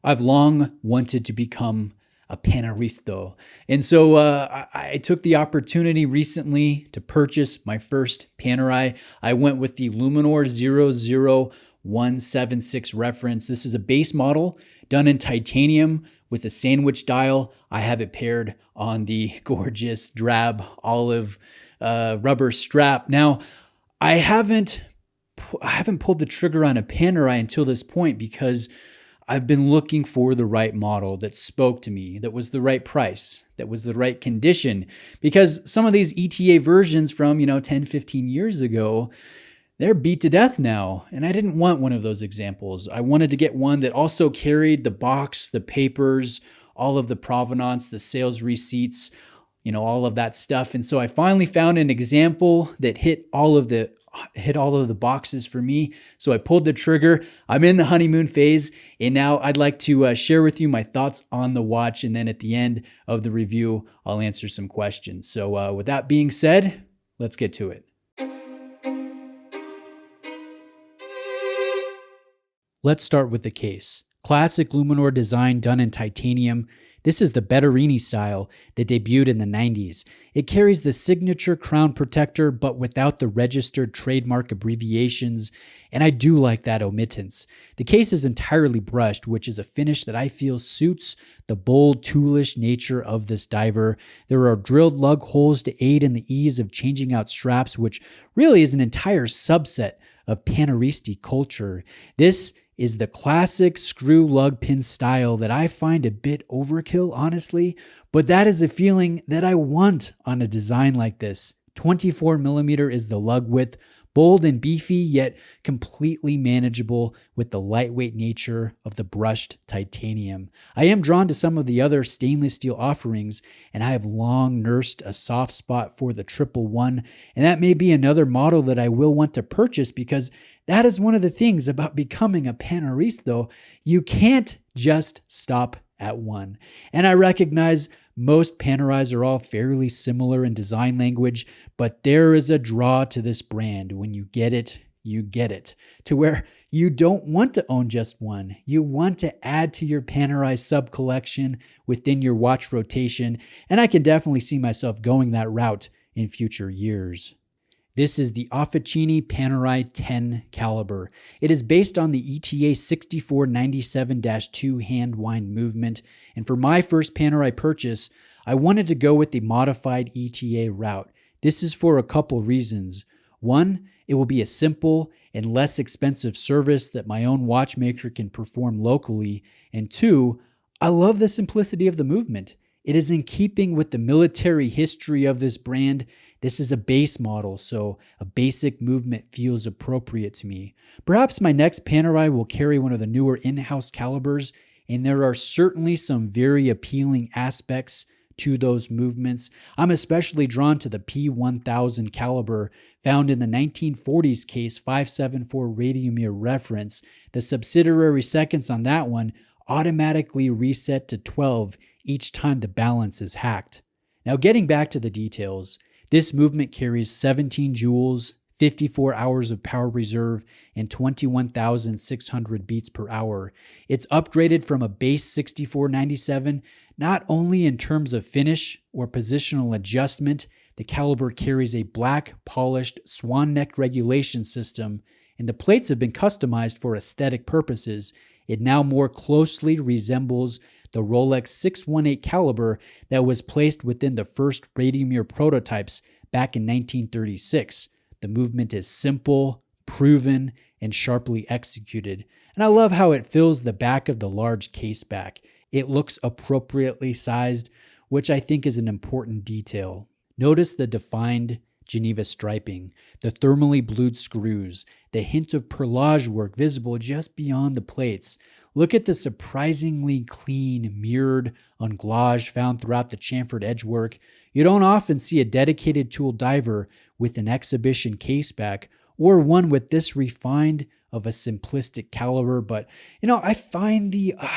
I've long wanted to become a Paneristo. And so I took the opportunity recently to purchase my first Panerai. I went with the Luminor 00176 reference. This is a base model done in titanium with a sandwich dial. I have it paired on the gorgeous drab olive rubber strap. Now, I haven't pulled the trigger on a Panerai until this point because I've been looking for the right model that spoke to me, that was the right price, that was the right condition. Because some of these ETA versions from, 10, 15 years ago, they're beat to death now. And I didn't want one of those examples. I wanted to get one that also carried the box, the papers, all of the provenance, the sales receipts, all of that stuff. And so I finally found an example that hit all of the boxes for me. So I pulled the trigger. I'm in the honeymoon phase. And now I'd like to share with you my thoughts on the watch. And then at the end of the review, I'll answer some questions. So with that being said, let's get to it. Let's start with the case. Classic Luminor design done in titanium. This is the Betterini style that debuted in the 90s. It carries the signature crown protector, but without the registered trademark abbreviations, and I do like that omittance. The case is entirely brushed, which is a finish that I feel suits the bold, toolish nature of this diver. There are drilled lug holes to aid in the ease of changing out straps, which really is an entire subset of Paneristi culture. This is the classic screw lug pin style that I find a bit overkill, honestly, but that is a feeling that I want on a design like this. 24mm is the lug width, bold and beefy, yet completely manageable with the lightweight nature of the brushed titanium. I am drawn to some of the other stainless steel offerings, and I have long nursed a soft spot for the 111, and that may be another model that I will want to purchase because that is one of the things about becoming a Paneristo. You can't just stop at one. And I recognize most Panerais are all fairly similar in design language, but there is a draw to this brand. When you get it, you get it. To where you don't want to own just one. You want to add to your Panerai sub-collection within your watch rotation, and I can definitely see myself going that route in future years. This is the Officini Panerai 10 caliber. It is based on the ETA 6497-2 hand wind movement, and for my first Panerai purchase, I wanted to go with the modified ETA route. This is for a couple reasons. One, it will be a simple and less expensive service that my own watchmaker can perform locally, and two, I love the simplicity of the movement. It is in keeping with the military history of this brand. This is a base model, so a basic movement feels appropriate to me. Perhaps my next Panerai will carry one of the newer in-house calibers, and there are certainly some very appealing aspects to those movements. I'm especially drawn to the P1000 caliber found in the 1940s case 574 Radiomir reference. The subsidiary seconds on that one automatically reset to 12 each time the balance is hacked. Now getting back to the details, this movement carries 17 joules, 54 hours of power reserve, and 21,600 beats per hour. It's upgraded from a base 6497, not only in terms of finish or positional adjustment. The caliber carries a black polished swan neck regulation system, and the plates have been customized for aesthetic purposes. It now more closely resembles the Rolex 618 caliber that was placed within the first Radiomir prototypes back in 1936. The movement is simple, proven, and sharply executed. And I love how it fills the back of the large case back. It looks appropriately sized, which I think is an important detail. Notice the defined Geneva striping, the thermally blued screws, the hint of perlage work visible just beyond the plates. Look at the surprisingly clean, mirrored englage found throughout the chamfered edgework. You don't often see a dedicated tool diver with an exhibition caseback or one with this refined of a simplistic caliber, but I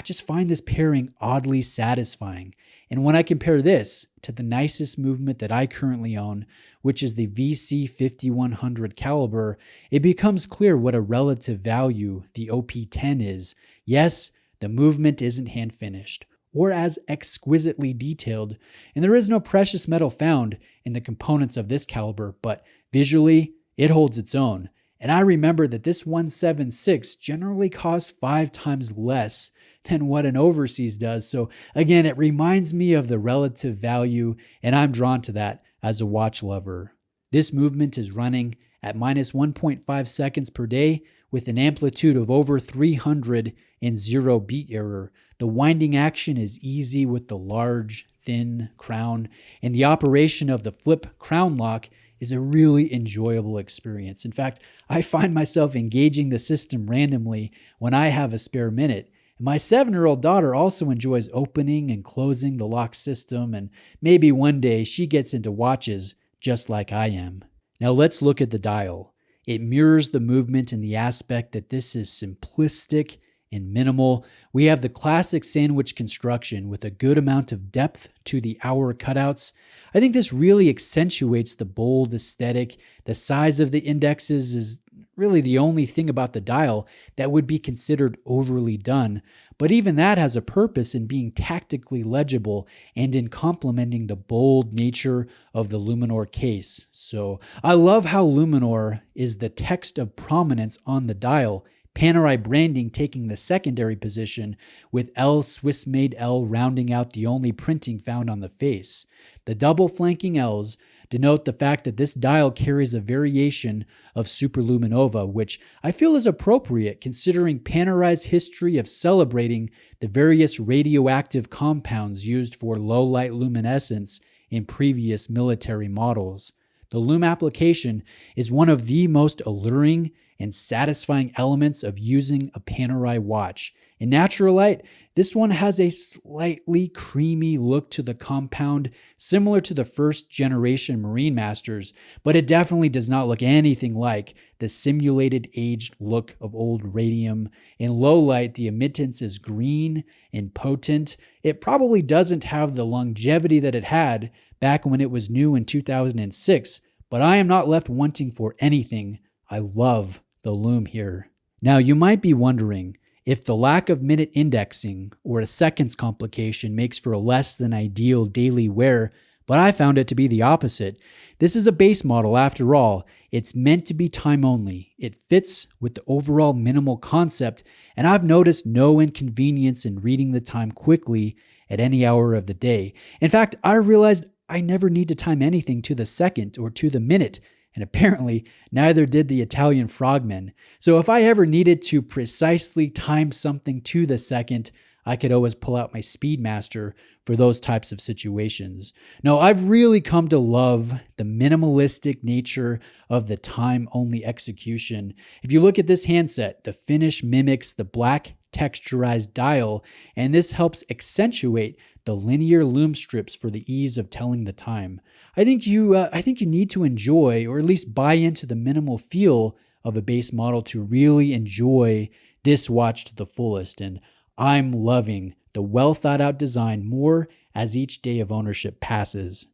just find this pairing oddly satisfying. And when I compare this to the nicest movement that I currently own, which is the VC 5100 caliber, it becomes clear what a relative value the OP10 is. Yes, the movement isn't hand finished or as exquisitely detailed, and there is no precious metal found in the components of this caliber, but visually, it holds its own. And I remember that this 176 generally costs 5 times less than what an overseas does. So again, it reminds me of the relative value, and I'm drawn to that as a watch lover. This movement is running at minus 1.5 seconds per day with an amplitude of over 300 and 0 beat error. The winding action is easy with the large, thin crown, and the operation of the flip crown lock is a really enjoyable experience. In fact, I find myself engaging the system randomly when I have a spare minute. And my 7-year-old daughter also enjoys opening and closing the lock system, and maybe one day she gets into watches just like I am. Now let's look at the dial. It mirrors the movement in the aspect that this is simplistic and minimal. We have the classic sandwich construction with a good amount of depth to the hour cutouts. I think this really accentuates the bold aesthetic. The size of the indexes is really the only thing about the dial that would be considered overly done, but even that has a purpose in being tactically legible and in complementing the bold nature of the Luminor case. So I love how Luminor is the text of prominence on the dial, Panerai branding taking the secondary position, with L Swiss-made L rounding out the only printing found on the face. The double flanking L's denote the fact that this dial carries a variation of superluminova, which I feel is appropriate considering Panerai's history of celebrating the various radioactive compounds used for low-light luminescence in previous military models. The lume application is one of the most alluring and satisfying elements of using a Panerai watch. In natural light, this one has a slightly creamy look to the compound, similar to the first generation Marine Masters, but it definitely does not look anything like the simulated aged look of old radium. In low light, the emittance is green and potent. It probably doesn't have the longevity that it had back when it was new in 2006, but I am not left wanting for anything. I love the lume here. Now, you might be wondering if the lack of minute indexing or a seconds complication makes for a less than ideal daily wear, but I found it to be the opposite. This is a base model after all. It's meant to be time only. It fits with the overall minimal concept, and I've noticed no inconvenience in reading the time quickly at any hour of the day. In fact, I realized I never need to time anything to the second or to the minute, and apparently neither did the Italian frogmen. So if I ever needed to precisely time something to the second, I could always pull out my Speedmaster for those types of situations. No, I've really come to love the minimalistic nature of the time-only execution. If you look at this handset, the finish mimics the black texturized dial, and this helps accentuate the linear lume strips for the ease of telling the time. I think you need to enjoy, or at least buy into, the minimal feel of a base model to really enjoy this watch to the fullest. And I'm loving the well thought out design more as each day of ownership passes.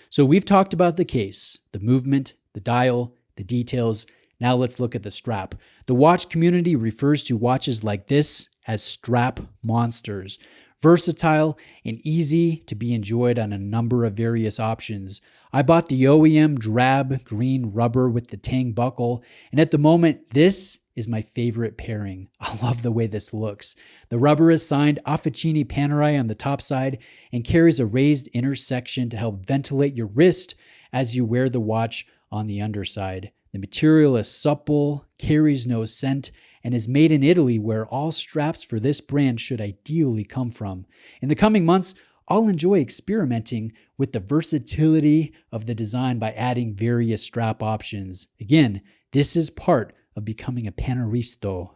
So we've talked about the case, the movement, the dial, the details. Now let's look at the strap. The watch community refers to watches like this as strap monsters. Versatile and easy to be enjoyed on a number of various options. I bought the OEM drab green rubber with the Tang buckle, and at the moment, this is my favorite pairing. I love the way this looks. The rubber is signed Officini Panerai on the top side and carries a raised inner section to help ventilate your wrist as you wear the watch on the underside. The material is supple, carries no scent, and is made in Italy, where all straps for this brand should ideally come from. In the coming months, I'll enjoy experimenting with the versatility of the design by adding various strap options. Again, this is part of becoming a Paneristo.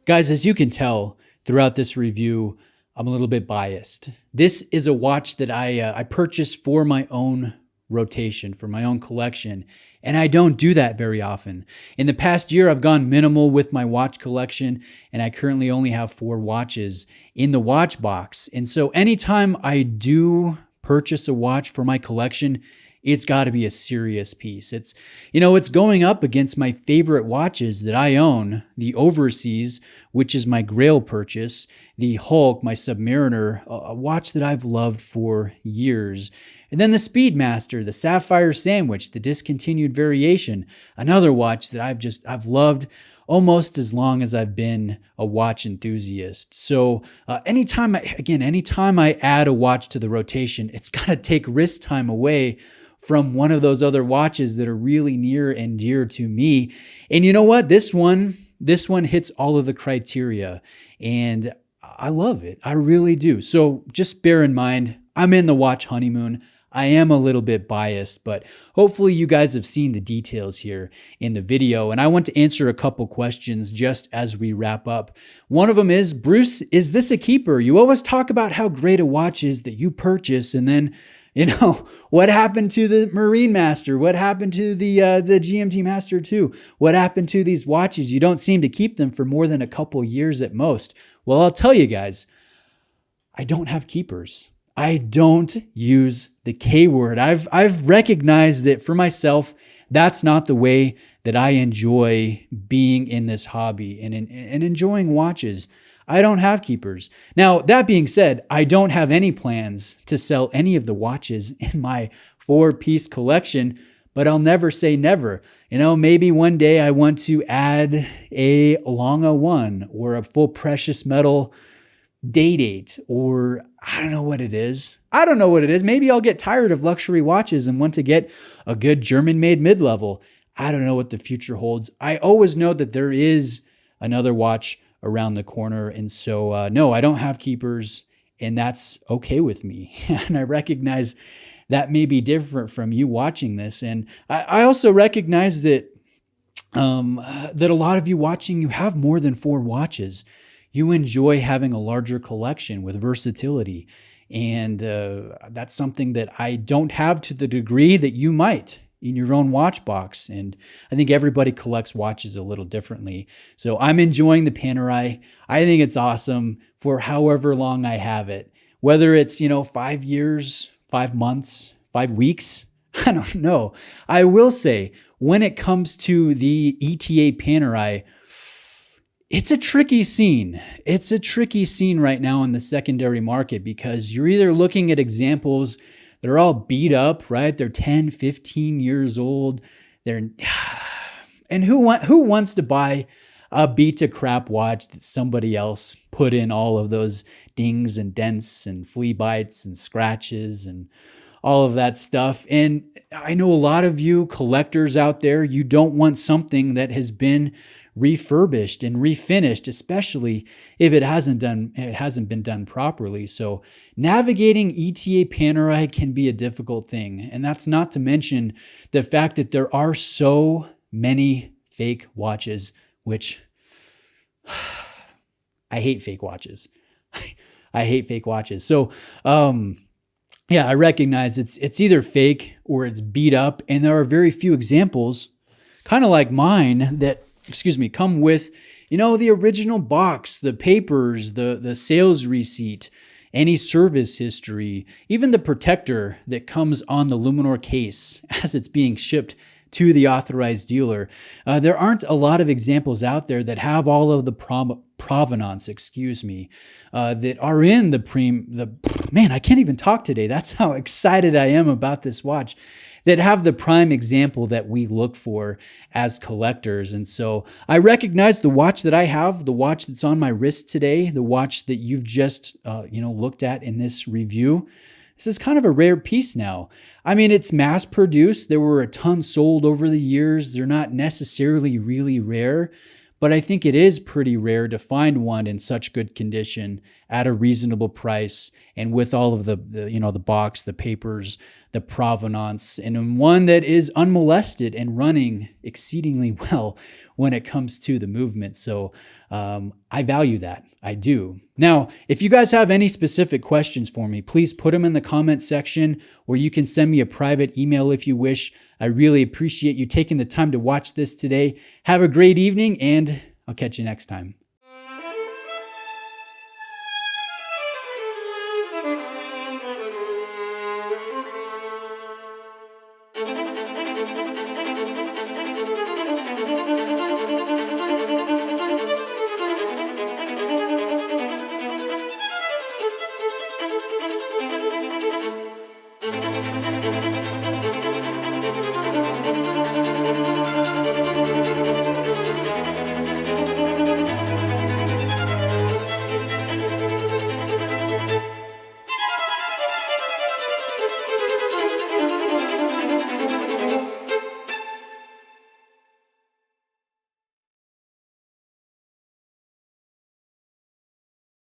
Guys, as you can tell throughout this review, I'm a little bit biased. This is a watch that I purchased for my own rotation, for my own collection, and I don't do that very often. In the past year, I've gone minimal with my watch collection, and I currently only have 4 watches in the watch box. And so anytime I do purchase a watch for my collection, it's got to be a serious piece. It's going up against my favorite watches that I own, the Overseas, which is my Grail purchase, the Hulk, my Submariner, a watch that I've loved for years. And then the Speedmaster, the Sapphire Sandwich, the discontinued variation, another watch that I've loved almost as long as I've been a watch enthusiast. So anytime I add a watch to the rotation, it's got to take wrist time away from one of those other watches that are really near and dear to me. And you know what? This one hits all of the criteria, and I love it. I really do. So just bear in mind, I'm in the watch honeymoon. I am a little bit biased, but hopefully you guys have seen the details here in the video. And I want to answer a couple questions just as we wrap up. One of them is, Bruce, is this a keeper? You always talk about how great a watch is that you purchase, and then what happened to the Marine Master? What happened to the GMT Master 2? What happened to these watches? You don't seem to keep them for more than a couple years at most. Well, I'll tell you guys, I don't have keepers. I don't use the K word. I've recognized that for myself, that's not the way that I enjoy being in this hobby and enjoying watches. I don't have keepers. Now, that being said, I don't have any plans to sell any of the watches in my 4-piece collection, but I'll never say never. Maybe one day I want to add a Longa 1 or a full precious metal Day-Date, or I don't know what it is. Maybe I'll get tired of luxury watches and want to get a good German-made mid-level. I don't know what the future holds. I always know that there is another watch around the corner. And so, no, I don't have keepers, and that's okay with me. And I recognize that may be different from you watching this. And I also recognize that that a lot of you watching, you have more than 4 watches. You enjoy having a larger collection with versatility. And that's something that I don't have to the degree that you might in your own watch box. And I think everybody collects watches a little differently. So I'm enjoying the Panerai. I think it's awesome for however long I have it. Whether it's, 5 years, 5 months, 5 weeks, I don't know. I will say, when it comes to the ETA Panerai, it's a tricky scene. It's a tricky scene right now in the secondary market, because you're either looking at examples, they're all beat up, right? They're 10, 15 years old. And who wants to buy a beat to crap watch that somebody else put in all of those dings and dents and flea bites and scratches and all of that stuff? And I know a lot of you collectors out there, you don't want something that has been refurbished and refinished, especially if it hasn't been done properly. So navigating ETA Panerai can be a difficult thing. And that's not to mention the fact that there are so many fake watches, which I hate fake watches. I hate fake watches. So, yeah, I recognize it's either fake or it's beat up. And there are very few examples, kind of like mine, that come with, the original box, the papers, the sales receipt, any service history, even the protector that comes on the Luminor case as it's being shipped to the authorized dealer. There aren't a lot of examples out there that have all of the provenance, that are in man, I can't even talk today. That's how excited I am about this watch, that have the prime example that we look for as collectors. And so I recognize the watch that I have, the watch that's on my wrist today, the watch that you've just, looked at in this review. This is kind of a rare piece now. I mean, it's mass produced. There were a ton sold over the years. They're not necessarily really rare, but I think it is pretty rare to find one in such good condition at a reasonable price and with all of the box, the papers, the provenance, and in one that is unmolested and running exceedingly well when it comes to the movement. So I value that. I do. Now, if you guys have any specific questions for me, please put them in the comment section, or you can send me a private email if you wish. I really appreciate you taking the time to watch this today. Have a great evening, and I'll catch you next time.